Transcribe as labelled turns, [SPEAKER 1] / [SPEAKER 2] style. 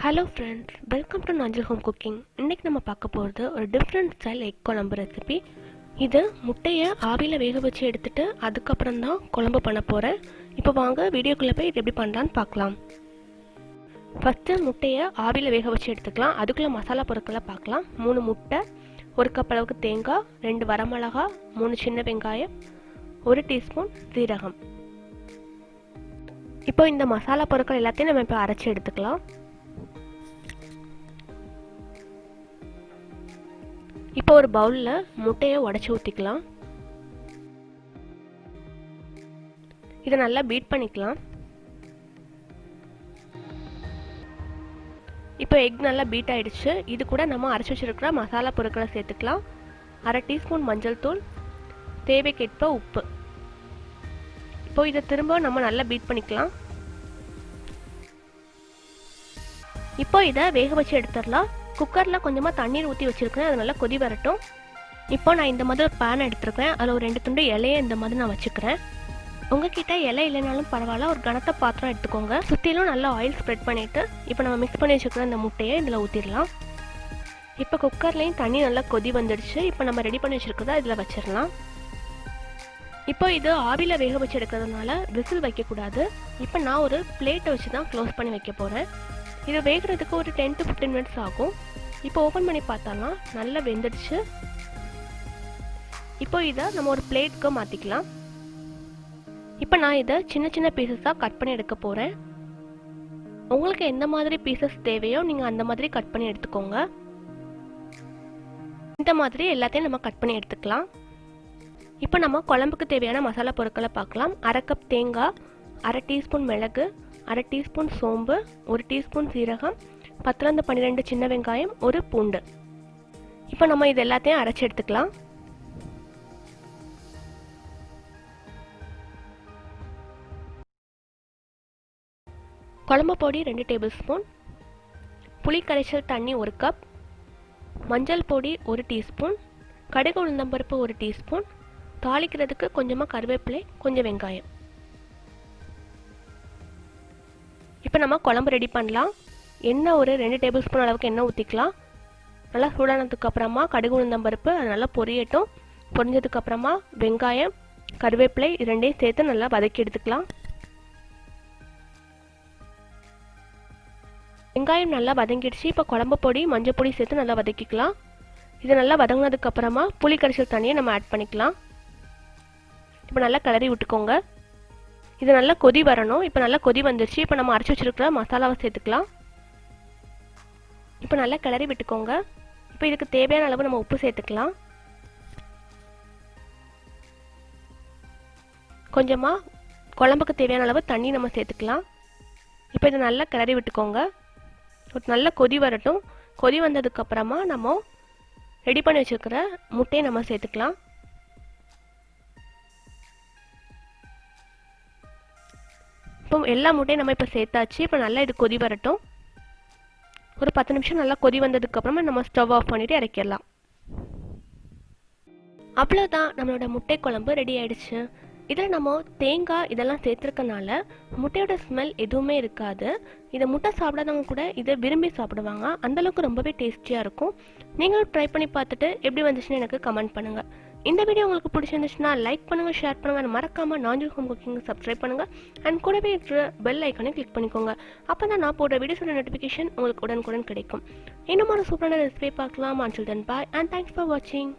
[SPEAKER 1] Hello friends, welcome to Nanjil home cooking. இன்னைக்கு நம்ம பார்க்க போறது ஒரு different style egg குழம்பு ரெசிபி. இது முட்டைய ஆவியில வேக வச்சு எடுத்துட்டு அதுக்கு அப்புறம் தான் குழம்பு பண்ண போறேன். இப்போ வாங்க வீடியோக்குள்ள போய் இது எப்படி பண்ணலாம்னு பார்க்கலாம். ஃபர்ஸ்ட் முட்டைய ஆவியில வேக வச்சு எடுத்துக்கலாம். அதுக்குள்ள மசாலா பொருட்களை பார்க்கலாம். 3 முட்டை, 1 கப் அளவுக்கு தேங்காய், 2 வரமிளகாய், 3 சின்ன வெங்காயம், 1 டீஸ்பூன் சீரகம். இப்போ இந்த மசாலா பொருட்கள் எல்லாத்தையும் நம்ம இப்போ அரைச்சு எடுத்துக்கலாம். இப்போ ஒரு பவுல்ல முட்டையை உடைச்சு ஊத்திக்கலாம். இதை நல்லா பீட் பண்ணிக்கலாம். இப்போ எக் நல்லா பீட் ஆயிடுச்சு. இது கூட நம்ம அரைச்சு வச்சிருக்கிற மசாலா பொருட்களை சேர்த்துக்கலாம். 1/2 டீஸ்பூன் மஞ்சள் தூள், தேவைக்கேற்ப உப்பு. இப்போ இதை திரும்ப நம்ம நல்லா பீட் பண்ணிக்கலாம். இப்போ இதை வேக வச்சு எடுத்துடலாம். குக்கரில் கொஞ்சமாக தண்ணீர் ஊற்றி வச்சுருக்கேன். அது நல்லா கொதி வரட்டும். இப்போ நான் இந்த மாதிரி ஒரு பேன் எடுத்துருக்கேன். அதில் ஒரு 2 துண்டு இலையை இந்த மாதிரி நான் வச்சுக்கிறேன். உங்ககிட்ட இலை இல்லைனாலும் பரவாயில்ல, ஒரு கனத்த பாத்திரம் எடுத்துக்கோங்க. சுற்றிலும் நல்லா ஆயில் ஸ்ப்ரெட் பண்ணிவிட்டு இப்போ நம்ம மிக்ஸ் பண்ணி வச்சுக்கிற இந்த முட்டையை இதில் ஊற்றிடலாம். இப்போ குக்கர்லேயும் தண்ணி நல்லா கொதி வந்துடுச்சு. இப்போ நம்ம ரெடி பண்ணி வச்சுருக்கிறத இதில் வச்சிடலாம். இப்போ இது ஆவியில் வேக வச்சு எடுக்கிறதுனால விசில் வைக்கக்கூடாது. இப்போ நான் ஒரு பிளேட்டை வச்சு தான் க்ளோஸ் பண்ணி வைக்க போகிறேன். இது வேகிறதுக்கு ஒரு 10 to 15 மினிட்ஸ் ஆகும். இப்போ ஓப்பன் பண்ணி பார்த்தோம்னா நல்லா வெந்துடுச்சு. இப்போ இதை நம்ம ஒரு பிளேட்டுக்கு மாற்றிக்கலாம். இப்போ நான் இதை சின்ன சின்ன பீசஸாக கட் பண்ணி எடுக்க போகிறேன். உங்களுக்கு எந்த மாதிரி பீசஸ் தேவையோ நீங்கள் அந்த மாதிரி கட் பண்ணி எடுத்துக்கோங்க. இந்த மாதிரி எல்லாத்தையும் நம்ம கட் பண்ணி எடுத்துக்கலாம். இப்போ நம்ம குழம்புக்கு தேவையான மசாலா பொருட்களை பார்க்கலாம். 1/2 கப் தேங்காய், 1/2 டீஸ்பூன் மிளகு, 1/2 டீஸ்பூன் சோம்பு, 1 டீஸ்பூன் சீரகம், 10 to 12 சின்ன வெங்காயம், 1 பூண்டு. இப்போ நம்ம இது எல்லாத்தையும் அரைச்சி எடுத்துக்கலாம். குழம்பு பொடி 2 டேபிள் ஸ்பூன், புளி கரைசல் தண்ணி 1 கப், மஞ்சள் பொடி 1 டீஸ்பூன், கடுகு உளுந்தம்பருப்பு 1 டீஸ்பூன், தாளிக்கிறதுக்கு கொஞ்சமாக கருவேப்பிலை, கொஞ்சம் வெங்காயம். இப்போ நம்ம குழம்பு ரெடி பண்ணலாம். எண்ணெய் ஒரு 2 டேபிள் ஸ்பூன் அளவுக்கு எண்ணெய் ஊற்றிக்கலாம். நல்லா சூடானதுக்கு அப்புறமா கடுகு உளுந்தம்பருப்பு அது நல்லா பொரியட்டும். பொரிஞ்சதுக்கு அப்புறமா வெங்காயம், கருவேப்பிலை இரண்டையும் சேர்த்து நல்லா வதக்கி எடுத்துக்கலாம். வெங்காயம் நல்லா வதங்கிடுச்சு. இப்போ குழம்பு பொடி, மஞ்சள் பொடி சேர்த்து நல்லா வதக்கிக்கலாம். இது நல்லா வதங்கினதுக்கு அப்புறமா புளி கரைசல் தண்ணியை நம்ம ஆட் பண்ணிக்கலாம். இப்போ நல்லா கிளறி விட்டுக்கோங்க. இது நல்லா கொதி வரணும். இப்போ நல்லா கொதி வந்துருச்சு. இப்போ நம்ம அரைச்சி வச்சிருக்கிற மசாலாவை சேர்த்துக்கலாம். இப்போ நல்லா கிளறி விட்டுக்கோங்க. இப்போ இதுக்கு தேவையான அளவு நம்ம உப்பு சேர்த்துக்கலாம். கொஞ்சமாக குழம்புக்கு தேவையான அளவு தண்ணி நம்ம சேர்த்துக்கலாம். இப்போ இதை நல்லா கிளறி விட்டுக்கோங்க. நல்லா கொதி வரட்டும். கொதி வந்ததுக்கப்புறமா நம்ம ரெடி பண்ணி வச்சுருக்கிற முட்டையை நம்ம சேர்த்துக்கலாம். இப்போ எல்லா முட்டையும் நம்ம இப்போ சேர்த்தாச்சு. இப்போ நல்லா இது கொதி வரட்டும். ஒரு 10 நிமிஷம் நல்லா கொதி வந்ததுக்கப்புறமா நம்ம ஸ்டவ் ஆஃப் பண்ணிவிட்டு இறக்கிடலாம். அவ்வளோதான், நம்மளோட முட்டை குழம்பு ரெடி ஆயிடுச்சு. இதில் நம்ம தேங்காய் இதெல்லாம் சேர்த்துருக்கனால முட்டையோட ஸ்மெல் எதுவுமே இருக்காது. இதை முட்டை சாப்பிடாதவங்க கூட இதை விரும்பி சாப்பிடுவாங்க. அந்தளவுக்கு ரொம்பவே டேஸ்டியாக இருக்கும். நீங்களும் ட்ரை பண்ணி பார்த்துட்டு எப்படி வந்துச்சுன்னு எனக்கு கமெண்ட் பண்ணுங்கள். இந்த வீடியோ உங்களுக்கு பிடிச்சிருந்துச்சுன்னா லைக் பண்ணுங்கள், ஷேர் பண்ணுங்கள், மறக்காமல் நாஞ்சில் ஹோம் குக்கிங் சப்ஸ்கிரைப் பண்ணுங்கள். அண்ட் கூடவே இருக்கிற பெல் ஐக்கானை கிளிக் பண்ணிக்கோங்க. அப்போ தான் நான் போடுற வீடியோஸோட நோட்டிஃபிகேஷன் உங்களுக்கு உடனுக்குடன் கிடைக்கும். இன்னும் ஒரு சூப்பரான ரெசிபி பார்க்கலாம். Until then, bye and thanks for watching.